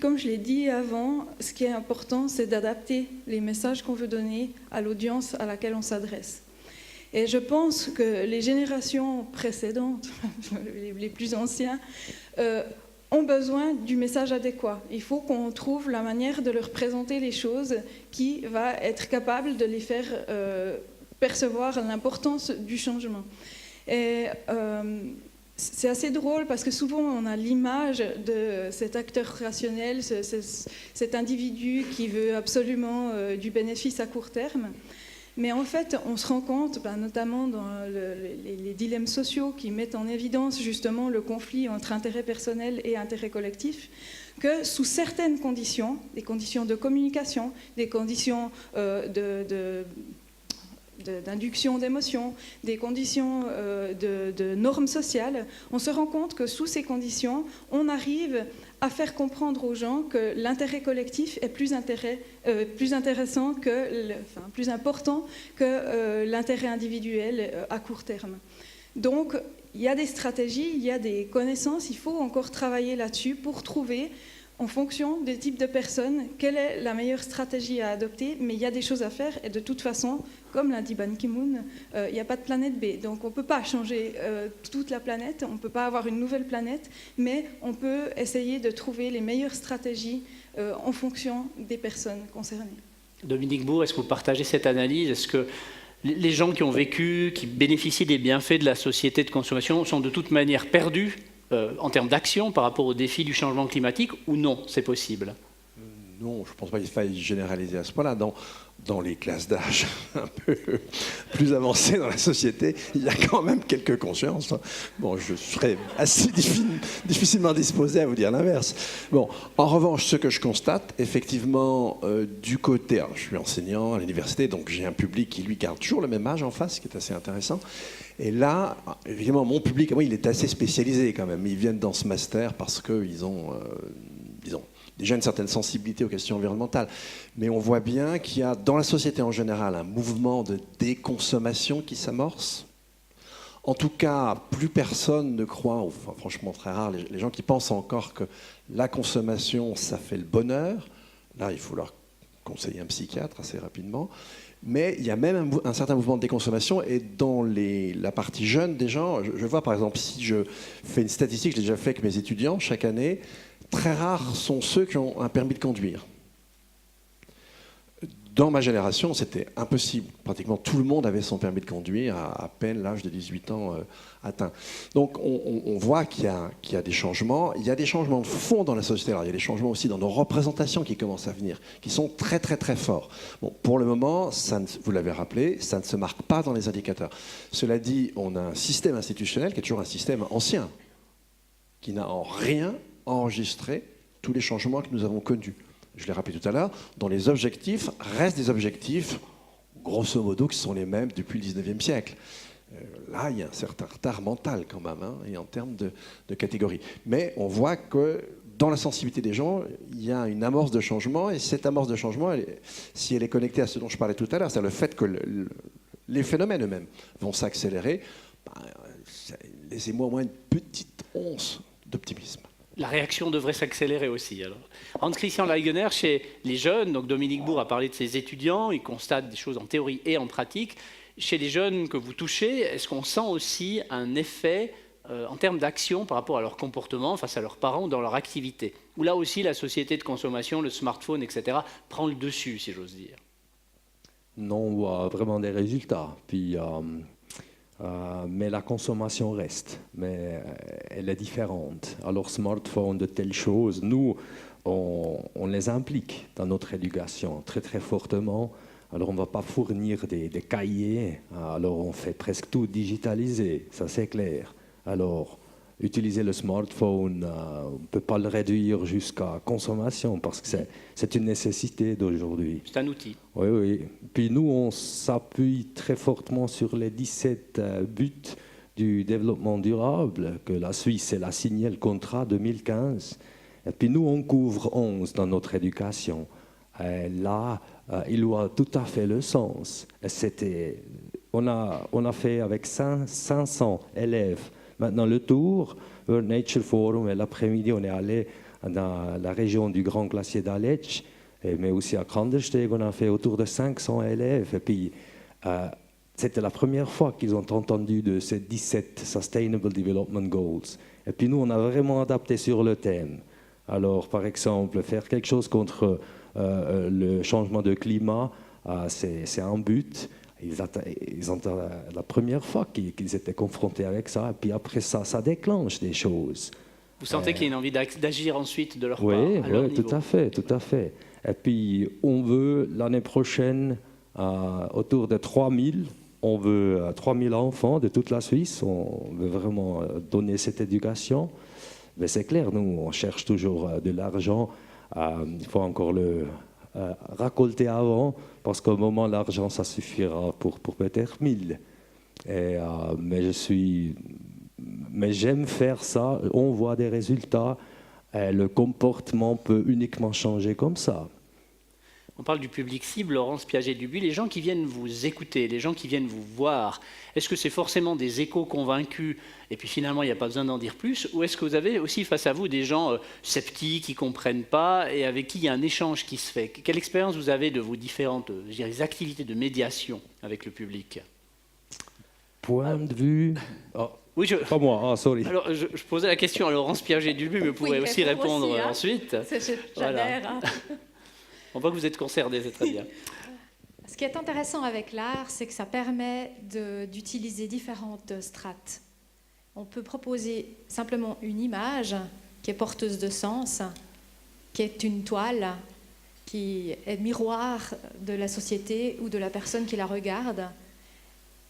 Comme je l'ai dit avant, ce qui est important, c'est d'adapter les messages qu'on veut donner à l'audience à laquelle on s'adresse. Et je pense que les générations précédentes, les plus anciens, ont besoin du message adéquat. Il faut qu'on trouve la manière de leur présenter les choses qui va être capable de les faire percevoir l'importance du changement. Et c'est assez drôle parce que souvent on a l'image de cet acteur rationnel, cet individu qui veut absolument du bénéfice à court terme. Mais en fait, on se rend compte, notamment dans les dilemmes sociaux qui mettent en évidence justement le conflit entre intérêt personnel et intérêt collectif, que sous certaines conditions, des conditions de communication, des conditions d'induction d'émotions, des conditions de normes sociales, on se rend compte que sous ces conditions, on arrive à faire comprendre aux gens que l'intérêt collectif est plus intéressant plus important que l'intérêt individuel à court terme. Donc, il y a des stratégies, il y a des connaissances, il faut encore travailler là-dessus pour trouver, en fonction des types de personnes, quelle est la meilleure stratégie à adopter, mais il y a des choses à faire et de toute façon, comme l'a dit Ban Ki-moon, il n'y a pas de planète B. Donc on ne peut pas changer toute la planète, on ne peut pas avoir une nouvelle planète, mais on peut essayer de trouver les meilleures stratégies en fonction des personnes concernées. Dominique Bourg, est-ce que vous partagez cette analyse? Est-ce que les gens qui ont vécu, qui bénéficient des bienfaits de la société de consommation sont de toute manière perdus en termes d'action par rapport aux défis du changement climatique, ou non, c'est possible? Non, je ne pense pas qu'il faille généraliser à ce point-là. Dans les classes d'âge un peu plus avancées dans la société, il y a quand même quelques consciences. Bon, je serais assez difficilement disposé à vous dire l'inverse. Bon, en revanche, ce que je constate, effectivement, du côté... Alors, je suis enseignant à l'université, donc j'ai un public qui, lui, garde toujours le même âge en face, ce qui est assez intéressant. Et là, évidemment, mon public, moi, il est assez spécialisé quand même. Ils viennent dans ce master parce qu'ils ont, disons, déjà une certaine sensibilité aux questions environnementales. Mais on voit bien qu'il y a dans la société en général un mouvement de déconsommation qui s'amorce. En tout cas, plus personne ne croit, enfin, franchement très rare, les gens qui pensent encore que la consommation, ça fait le bonheur. Là, il faut leur conseiller un psychiatre assez rapidement. Mais il y a même un certain mouvement de déconsommation, et dans la partie jeune des gens, je vois par exemple, si je fais une statistique, je l'ai déjà fait avec mes étudiants chaque année, très rares sont ceux qui ont un permis de conduire. Dans ma génération, c'était impossible. Pratiquement tout le monde avait son permis de conduire à peine l'âge de 18 ans atteint. Donc on voit qu'il y a des changements. Il y a des changements de fond dans la société. Alors, il y a des changements aussi dans nos représentations qui commencent à venir, qui sont très très très forts. Bon, pour le moment, vous l'avez rappelé, ça ne se marque pas dans les indicateurs. Cela dit, on a un système institutionnel qui est toujours un système ancien, qui n'a en rien enregistré tous les changements que nous avons connus. Je l'ai rappelé tout à l'heure, dont les objectifs restent des objectifs, grosso modo, qui sont les mêmes depuis le 19e siècle. Là, il y a un certain retard mental quand même, et en termes de catégories. Mais on voit que dans la sensibilité des gens, il y a une amorce de changement, et cette amorce de changement, si elle est connectée à ce dont je parlais tout à l'heure, c'est le fait que les phénomènes eux-mêmes vont s'accélérer, laissez-moi au moins une petite once d'optimisme. La réaction devrait s'accélérer aussi. Alors, Hans-Christian Lagener, chez les jeunes, donc Dominique Bourg a parlé de ses étudiants, il constate des choses en théorie et en pratique. Chez les jeunes que vous touchez, est-ce qu'on sent aussi un effet en termes d'action par rapport à leur comportement face à leurs parents ou dans leur activité? Où là aussi, la société de consommation, le smartphone, etc., prend le dessus, si j'ose dire. Non, on voit vraiment des résultats. Puis, mais la consommation reste, mais elle est différente. Alors, smartphone, de telles choses, nous, on les implique dans notre éducation très très fortement. Alors, on ne va pas fournir des cahiers, alors on fait presque tout digitalisé, ça c'est clair. Alors, utiliser le smartphone, on ne peut pas le réduire jusqu'à consommation parce que c'est une nécessité d'aujourd'hui. C'est un outil. Oui, oui. Puis nous, on s'appuie très fortement sur les 17 buts du développement durable que la Suisse elle a signé le contrat 2015. Et puis nous, on couvre 11 dans notre éducation. Et là, il voit tout à fait le sens. On a fait avec 500 élèves maintenant le tour, World Nature Forum, et l'après-midi, on est allé dans la région du Grand Glacier d'Aletsch, mais aussi à Kandersteg, on a fait autour de 500 élèves. Et puis, c'était la première fois qu'ils ont entendu de ces 17 Sustainable Development Goals. Et puis nous, on a vraiment adapté sur le thème. Alors, par exemple, faire quelque chose contre le changement de climat, c'est un but. Ils ont la première fois qu'ils étaient confrontés avec ça, et puis après ça déclenche des choses. Vous sentez qu'il y a une envie d'agir ensuite de leur part Oui, à leur oui, niveau. tout à fait, tout à fait. Et puis on veut l'année prochaine autour de 3000, on veut 3000 enfants de toute la Suisse, on veut vraiment donner cette éducation. Mais c'est clair, nous on cherche toujours de l'argent, il faut encore le récolter avant, parce qu'au moment l'argent ça suffira pour peut-être 1000. Mais j'aime faire ça, on voit des résultats, le comportement peut uniquement changer comme ça. On parle du public cible, Laurence Piaget-Dubuis, les gens qui viennent vous écouter, les gens qui viennent vous voir, est-ce que c'est forcément des échos convaincus et puis finalement il n'y a pas besoin d'en dire plus, ou est-ce que vous avez aussi face à vous des gens sceptiques qui ne comprennent pas et avec qui il y a un échange qui se fait? Quelle expérience vous avez de vos différentes activités de médiation avec le public? Point de vue... Oh. Oui, pas moi, sorry. Alors, je posais la question à Laurence Piaget-Dubuis, mais vous pourrez aussi répondre aussi, hein. ensuite. J'adhère. Voilà. On voit que vous êtes concerné, c'est très bien. Ce qui est intéressant avec l'art, c'est que ça permet d'utiliser différentes strates. On peut proposer simplement une image qui est porteuse de sens, qui est une toile, qui est miroir de la société ou de la personne qui la regarde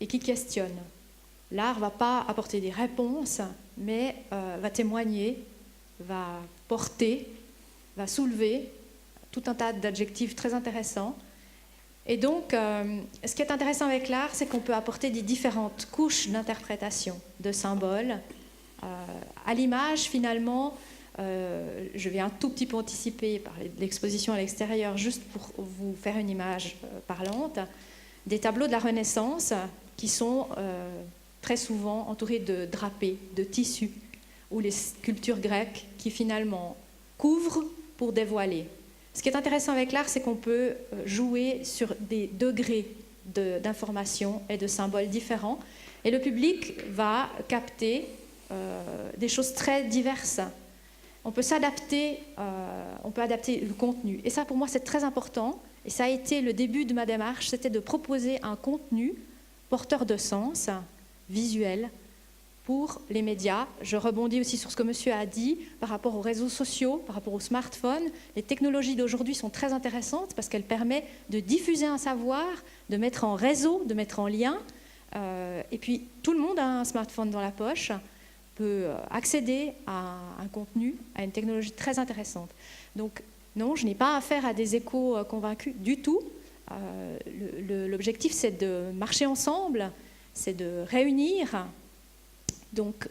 et qui questionne. L'art ne va pas apporter des réponses, mais va témoigner, va porter, va soulever tout un tas d'adjectifs très intéressants. Et donc, ce qui est intéressant avec l'art, c'est qu'on peut apporter des différentes couches d'interprétation, de symboles. À l'image, finalement, je vais un tout petit peu anticiper par l'exposition à l'extérieur, juste pour vous faire une image parlante, des tableaux de la Renaissance qui sont très souvent entourés de drapés, de tissus, ou les sculptures grecques qui finalement couvrent pour dévoiler. Ce qui est intéressant avec l'art, c'est qu'on peut jouer sur des degrés d'information et de symboles différents, et le public va capter des choses très diverses. On peut s'adapter, on peut adapter le contenu. Et ça, pour moi, c'est très important. Et ça a été le début de ma démarche, c'était de proposer un contenu porteur de sens, visuel, pour les médias. Je rebondis aussi sur ce que monsieur a dit par rapport aux réseaux sociaux, par rapport aux smartphones. Les technologies d'aujourd'hui sont très intéressantes parce qu'elles permettent de diffuser un savoir, de mettre en réseau, de mettre en lien. Et puis, tout le monde a un smartphone dans la poche, peut accéder à un contenu, à une technologie très intéressante. Donc, non, je n'ai pas affaire à des échos convaincus du tout. L'objectif, c'est de marcher ensemble, c'est de réunir. Donc,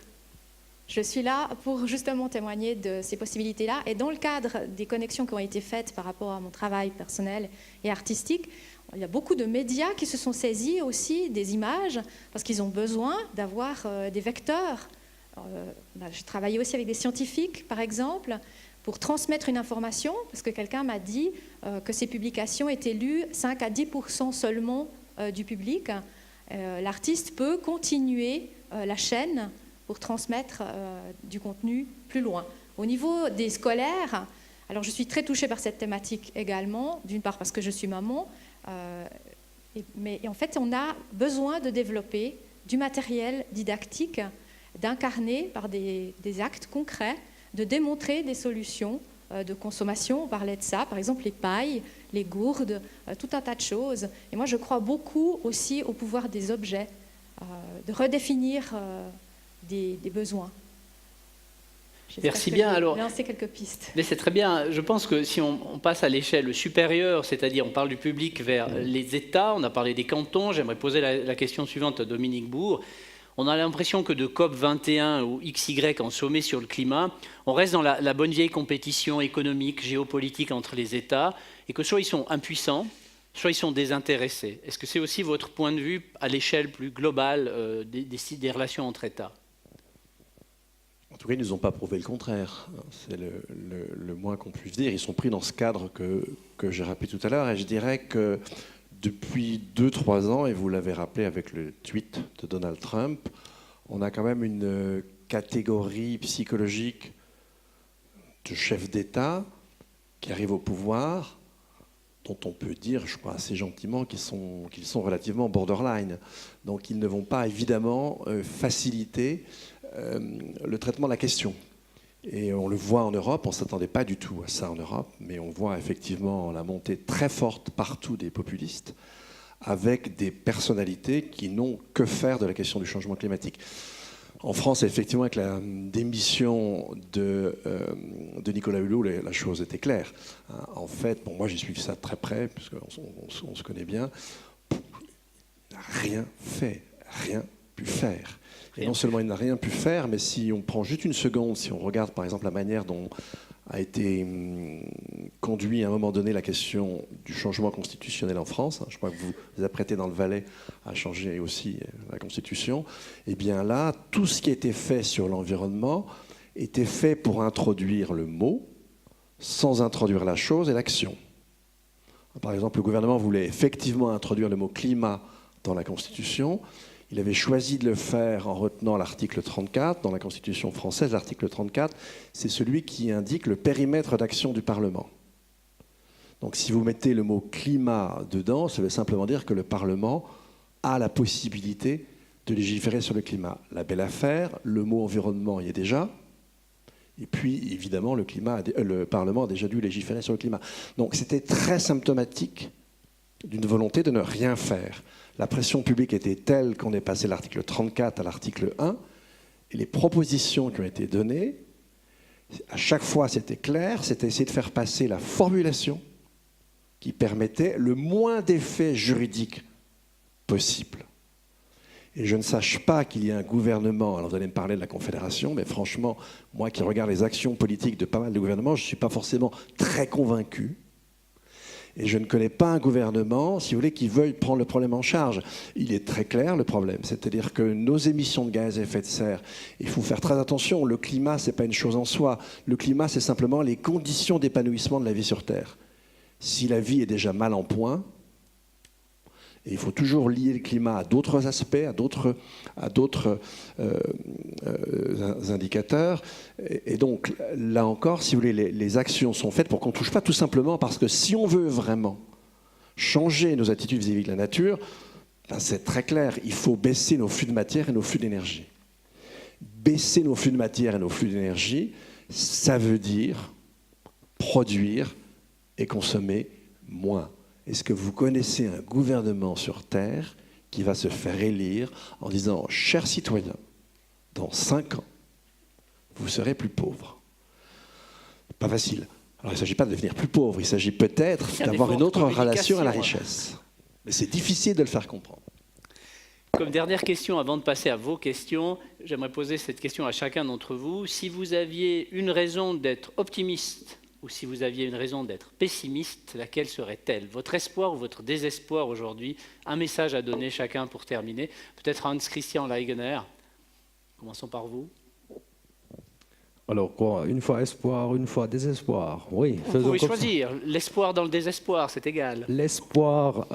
je suis là pour justement témoigner de ces possibilités-là. Et dans le cadre des connexions qui ont été faites par rapport à mon travail personnel et artistique, il y a beaucoup de médias qui se sont saisis aussi des images parce qu'ils ont besoin d'avoir des vecteurs. J'ai travaillé aussi avec des scientifiques, par exemple, pour transmettre une information, parce que quelqu'un m'a dit que ces publications étaient lues 5 à 10% seulement du public. L'artiste peut continuer la chaîne pour transmettre du contenu plus loin. Au niveau des scolaires, alors je suis très touchée par cette thématique également, d'une part parce que je suis maman, mais en fait on a besoin de développer du matériel didactique, d'incarner par des actes concrets, de démontrer des solutions de consommation. On parlait de ça, par exemple les pailles, les gourdes, tout un tas de choses. Et moi, je crois beaucoup aussi au pouvoir des objets, de redéfinir des besoins. Merci bien. Alors, lancer quelques pistes. Mais c'est très bien. Je pense que si on passe à l'échelle supérieure, c'est-à-dire on parle du public vers les États, on a parlé des cantons, j'aimerais poser la question suivante à Dominique Bourg. On a l'impression que de COP 21 ou XY en sommet sur le climat, on reste dans la bonne vieille compétition économique, géopolitique entre les États, et que soit ils sont impuissants, soit ils sont désintéressés. Est-ce que c'est aussi votre point de vue à l'échelle plus globale des relations entre États ? En tout cas, ils ne nous ont pas prouvé le contraire. C'est le moins qu'on puisse dire. Ils sont pris dans ce cadre que j'ai rappelé tout à l'heure. Et je dirais que depuis 2-3 ans, et vous l'avez rappelé avec le tweet de Donald Trump, on a quand même une catégorie psychologique de chefs d'État qui arrivent au pouvoir, dont on peut dire, je crois assez gentiment, qu'ils sont relativement borderline. Donc ils ne vont pas évidemment faciliter le traitement de la question. Et on le voit en Europe, on ne s'attendait pas du tout à ça en Europe, mais on voit effectivement la montée très forte partout des populistes, avec des personnalités qui n'ont que faire de la question du changement climatique. En France, effectivement, avec la démission de Nicolas Hulot, la chose était claire. En fait, bon, moi j'ai suivi ça de très près, puisqu'on se connaît bien, il n'a rien fait, rien pu faire. Et non seulement il n'a rien pu faire, mais si on prend juste une seconde, si on regarde par exemple la manière dont a été conduit à un moment donné la question du changement constitutionnel en France, je crois que vous vous apprêtez dans le Valais à changer aussi la Constitution, et bien là, tout ce qui a été fait sur l'environnement était fait pour introduire le mot, sans introduire la chose et l'action. Par exemple, le gouvernement voulait effectivement introduire le mot climat dans la Constitution. Il avait choisi de le faire en retenant l'article 34. Dans la Constitution française, l'article 34, c'est celui qui indique le périmètre d'action du Parlement. Donc si vous mettez le mot climat dedans, ça veut simplement dire que le Parlement a la possibilité de légiférer sur le climat. La belle affaire, le mot environnement y est déjà. Et puis, évidemment, le Parlement a déjà dû légiférer sur le climat. Donc c'était très symptomatique d'une volonté de ne rien faire. La pression publique était telle qu'on est passé de l'article 34 à l'article 1, et les propositions qui ont été données, à chaque fois c'était clair, c'était essayer de faire passer la formulation qui permettait le moins d'effets juridiques possible. Et je ne sache pas qu'il y ait un gouvernement, alors vous allez me parler de la Confédération, mais franchement, moi qui regarde les actions politiques de pas mal de gouvernements, je ne suis pas forcément très convaincu. Et je ne connais pas un gouvernement, si vous voulez, qui veuille prendre le problème en charge. Il est très clair, le problème. C'est-à-dire que nos émissions de gaz à effet de serre, il faut faire très attention. Le climat, ce n'est pas une chose en soi. Le climat, c'est simplement les conditions d'épanouissement de la vie sur Terre. Si la vie est déjà mal en point, et il faut toujours lier le climat à d'autres aspects, à d'autres indicateurs. Et donc, là encore, si vous voulez, les actions sont faites pour qu'on ne touche pas, tout simplement parce que si on veut vraiment changer nos attitudes vis-à-vis de la nature, ben c'est très clair, il faut baisser nos flux de matière et nos flux d'énergie. Baisser nos flux de matière et nos flux d'énergie, ça veut dire produire et consommer moins. Est-ce que vous connaissez un gouvernement sur Terre qui va se faire élire en disant « Chers citoyens, dans 5 ans, vous serez plus pauvres ». Pas facile. Alors il ne s'agit pas de devenir plus pauvre, il s'agit peut-être d'avoir une autre relation à la richesse. Mais c'est difficile de le faire comprendre. Comme dernière question, avant de passer à vos questions, j'aimerais poser cette question à chacun d'entre vous. Si vous aviez une raison d'être optimiste, ou si vous aviez une raison d'être pessimiste, laquelle serait-elle? Votre espoir ou votre désespoir aujourd'hui? Un message à donner chacun pour terminer. Peut-être Hans-Christian Leigener. Commençons par vous. Alors quoi? Une fois espoir, une fois désespoir. Oui. Vous pouvez choisir. L'espoir dans le désespoir, c'est égal. L'espoir,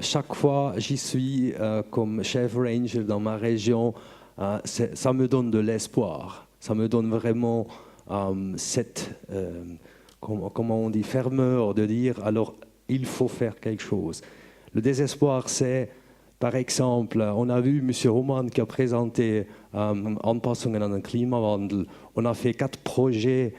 chaque fois j'y suis comme chef ranger dans ma région, ça me donne de l'espoir. Ça me donne vraiment cette... comment on dit, fermeur de dire alors il faut faire quelque chose. Le désespoir, c'est Par exemple, on a vu M. Roman qui a présenté Anpassungen an den Klimawandel. On a fait 4 projets,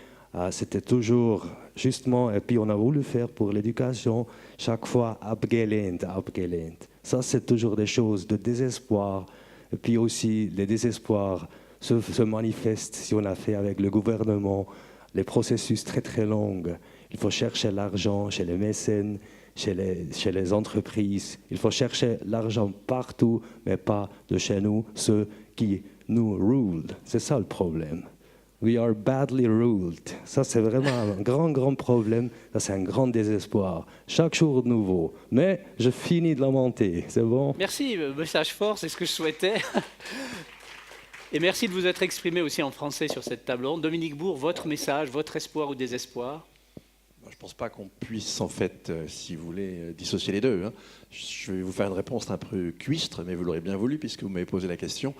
c'était toujours justement, et puis on a voulu faire pour l'éducation, chaque fois abgelehnt, abgelehnt. Ça, c'est toujours des choses de désespoir. Et puis aussi, les désespoirs se manifestent si on a fait avec le gouvernement les processus très très longs. Il faut chercher l'argent chez les mécènes, chez les entreprises. Il faut chercher l'argent partout, mais pas de chez nous, ceux qui nous rulent. C'est ça le problème. We are badly ruled. Ça, c'est vraiment un grand problème. Ça, c'est un grand désespoir. Chaque jour nouveau. Mais je finis de lamenter. C'est bon? Merci, message fort, c'est ce que je souhaitais. Et merci de vous être exprimé aussi en français sur cette table ronde. Dominique Bourg, votre message, votre espoir ou désespoir? Je ne pense pas qu'on puisse, en fait, si vous voulez, dissocier les deux. Je vais vous faire une réponse un peu cuistre, mais vous l'aurez bien voulu, puisque vous m'avez posé la question.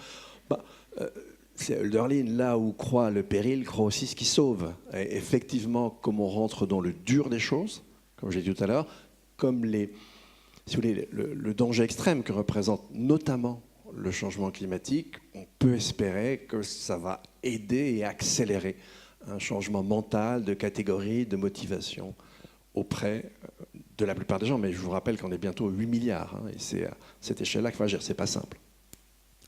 C'est Hölderlin, là où croit le péril, croit aussi ce qui sauve. Et effectivement, comme on rentre dans le dur des choses, comme j'ai dit tout à l'heure, comme si vous voulez, le danger extrême que représente notamment le changement climatique, on peut espérer que ça va aider et accélérer un changement mental, de catégorie, de motivation auprès de la plupart des gens. Mais je vous rappelle qu'on est bientôt 8 milliards, et c'est à cette échelle-là qu'il faut agir. C'est pas simple.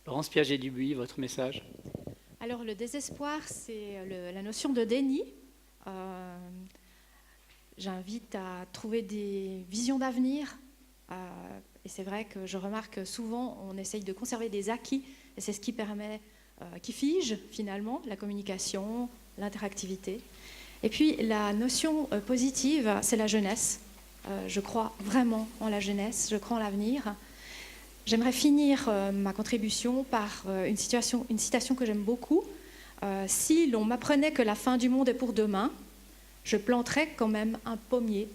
Laurence Piaget-Dubuis, votre message? Alors le désespoir, c'est la notion de déni. J'invite à trouver des visions d'avenir. Et c'est vrai que je remarque que souvent, on essaye de conserver des acquis. Et c'est ce qui permet, qui fige finalement la communication, l'interactivité. Et puis la notion positive, c'est la jeunesse. Je crois vraiment en la jeunesse, je crois en l'avenir. J'aimerais finir ma contribution par une citation que j'aime beaucoup. Si l'on m'apprenait que la fin du monde est pour demain, je planterais quand même un pommier,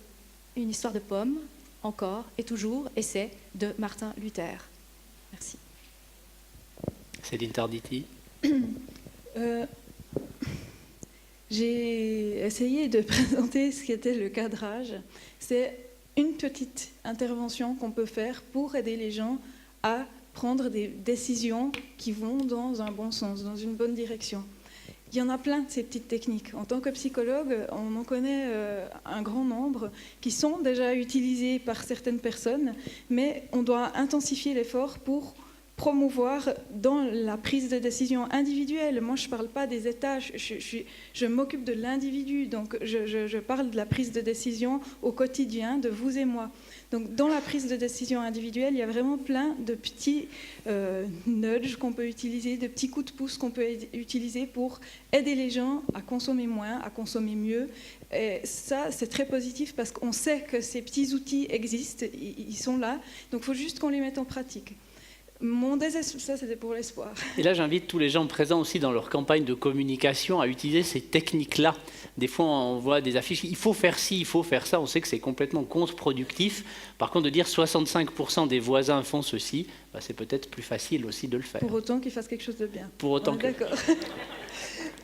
une histoire de pommes, encore et toujours, et c'est de Martin Luther. Merci. Céline Tarditi. J'ai essayé de présenter ce qu'était le cadrage. C'est une petite intervention qu'on peut faire pour aider les gens à prendre des décisions qui vont dans un bon sens, dans une bonne direction. Il y en a plein de ces petites techniques. En tant que psychologue, on en connaît un grand nombre qui sont déjà utilisées par certaines personnes, mais on doit intensifier l'effort pour promouvoir dans la prise de décision individuelle. Moi, je ne parle pas des États, je m'occupe de l'individu, donc je parle de la prise de décision au quotidien, de vous et moi. Donc, dans la prise de décision individuelle, il y a vraiment plein de petits nudges qu'on peut utiliser, de petits coups de pouce qu'on peut utiliser pour aider les gens à consommer moins, à consommer mieux. Et ça, c'est très positif parce qu'on sait que ces petits outils existent, ils sont là, donc il faut juste qu'on les mette en pratique. Mon désespoir, ça c'était pour l'espoir. Et là, j'invite tous les gens présents aussi dans leur campagne de communication à utiliser ces techniques-là. Des fois, on voit des affiches, il faut faire ci, il faut faire ça. On sait que c'est complètement contre-productif. Par contre, de dire 65% des voisins font ceci, bah, c'est peut-être plus facile aussi de le faire. Pour autant qu'ils fassent quelque chose de bien. Pour autant que... D'accord.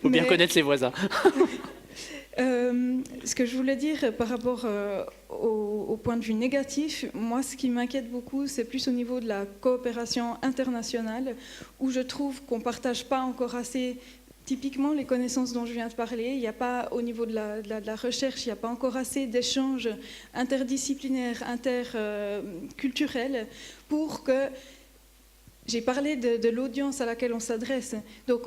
faut bien connaître ses voisins. Ce que je voulais dire par rapport au point de vue négatif, moi ce qui m'inquiète beaucoup, c'est plus au niveau de la coopération internationale, où je trouve qu'on ne partage pas encore assez, typiquement les connaissances dont je viens de parler. Il n'y a pas, au niveau de la recherche, il n'y a pas encore assez d'échanges interdisciplinaires, interculturels, pour que... J'ai parlé de l'audience à laquelle on s'adresse. Donc,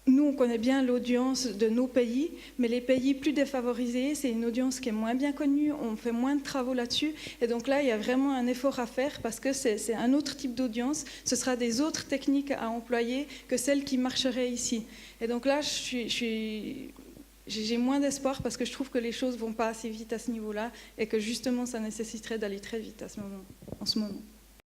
nous, on connaît bien l'audience de nos pays, mais les pays plus défavorisés, c'est une audience qui est moins bien connue, on fait moins de travaux là-dessus. Et donc là, il y a vraiment un effort à faire parce que c'est un autre type d'audience. Ce sera des autres techniques à employer que celles qui marcheraient ici. Et donc là, j'ai moins d'espoir parce que je trouve que les choses ne vont pas assez vite à ce niveau-là et que justement, ça nécessiterait d'aller très vite en ce moment.